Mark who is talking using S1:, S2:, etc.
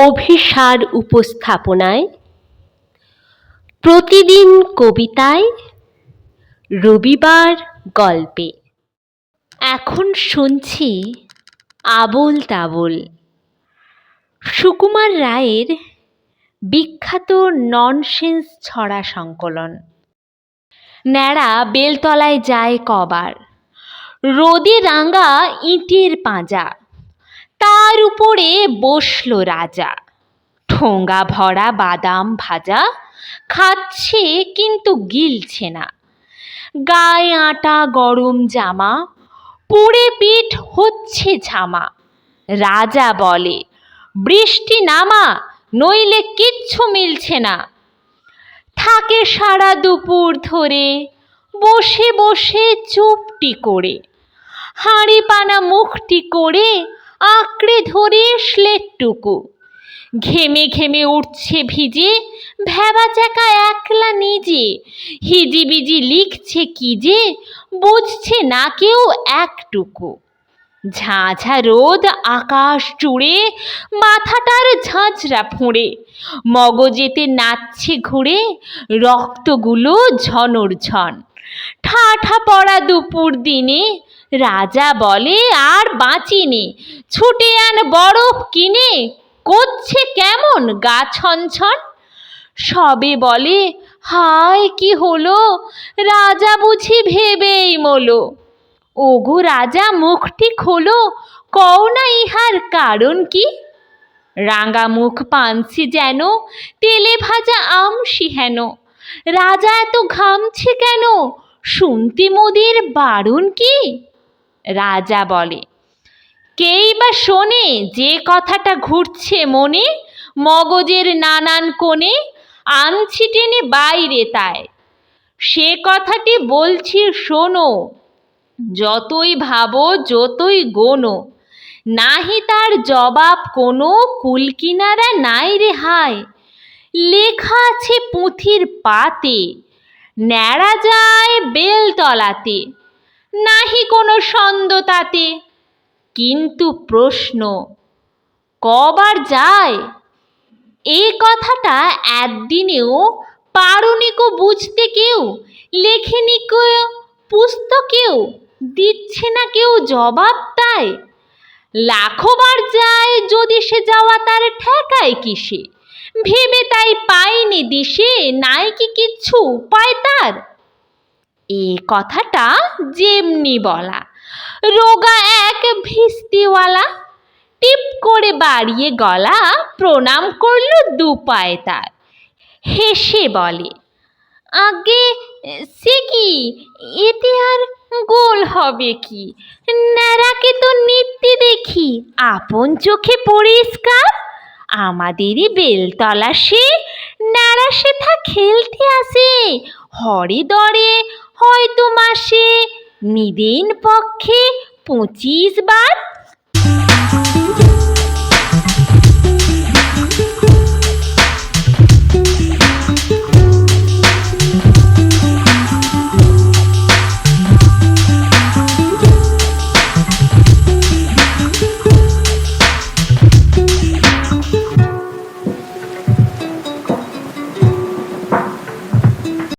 S1: অভিসার উপস্থাপনায়, প্রতিদিন কবিতায়, রবিবার গল্পে। এখন শুনছি আবোল তাবোল, সুকুমার রায়ের বিখ্যাত ননসেন্স ছড়া সংকলন। ন্যাড়া বেলতলায় যায় কবার, রোদে রাঙা ইটের পাঁজা, তার উপরে বসল রাজা। ঠোঙা ভরা বাদাম ভাজা, খাচ্ছে কিন্তু গিলছে না। গায়ে আটা গরম জামা, পুড়ে পিঠ হচ্ছে ঝামা। রাজা বলে, বৃষ্টি নামা, নইলে কিচ্ছু মিলছে না। থাকে সারা দুপুর ধরে বসে বসে চুপটি করে, হাঁড়ি পানা মুখটি করে আঁকড়ে ধরে স্লেটটুকু। ঘেমে ঘেমে উঠছে ভিজে, ভেবা চাকা একলা নিজে। হিজিবিজি লিখছে কি যে, বুঝছে না কেউ একটুকু। ঝাঁঝা রোদ আকাশ জুড়ে, মাথাটার ঝাঁঝরা ফুঁড়ে। মগজেতে নাচছে ঘুরে, রক্তগুলো ঝনর-ঝন। ঠাঠা পড়া দুপুর দিনে, রাজা বলে আর বাঁচিনে। ছুটে আন বরফ কিনে, করছে কেমন গা ছনছন। সবে বলে, হায় কি হলো, রাজা বুঝি ভেবেই মলো। ওগো রাজা মুখটি খোলো, কও না ইহার কারণ কি। রাঙা মুখ পানসি যেন, তেলে ভাজা আমসি হেন। রাজা এত ঘামছে কেন, শুনতে মোদের বারণ কি। রাজা বলে, কেই বা শোনে যে কথাটা ঘুরছে মনে, মগজের নানান কোণে। আনছি টেনে বাইরে তাই, সে কথাটি বলছি শোনো। যতই ভাবো যতই গোনো, নাহি তার জবাব কোনো। কুলকিনারা নাই রে হায়, লেখা আছে পুঁথির পাতে। ন্যাড়া যায় বেলতলাতে, নাহি কোনো সন্দ তাতে। কিন্তু প্রশ্ন, কবার যায়? এ কথাটা একদিনেও পারোনি কো বুঝতে কেউ। লেখেনি কেউ পুস্তকেও, দিচ্ছে না কেউ জবাব তাই। লাখবার যায় যদি সে যাওয়া তার ঠেকায় কিসে। ভেবে তাই পায়নি দিশে, নাই কি কিচ্ছু উপায় তার। এ কথাটা যেমনি বলা, রোগা এক ভিস্তিওয়ালা টিপ করে বাড়িয়ে গলা, প্রণাম করল দুপায়ে তার। হেসে বলে, আগে সে কি, এতে আর গোল হবে কি। ন্যাড়াকে তো নিত্যি দেখি আপন চোখে পরিষ্কার। আমাদেরই বেলতলা সে, ন্যাড়া সেথা খেলতে আসে। হরে দরে হয়তো মাসে, নিদেন পক্ষে 25 বার।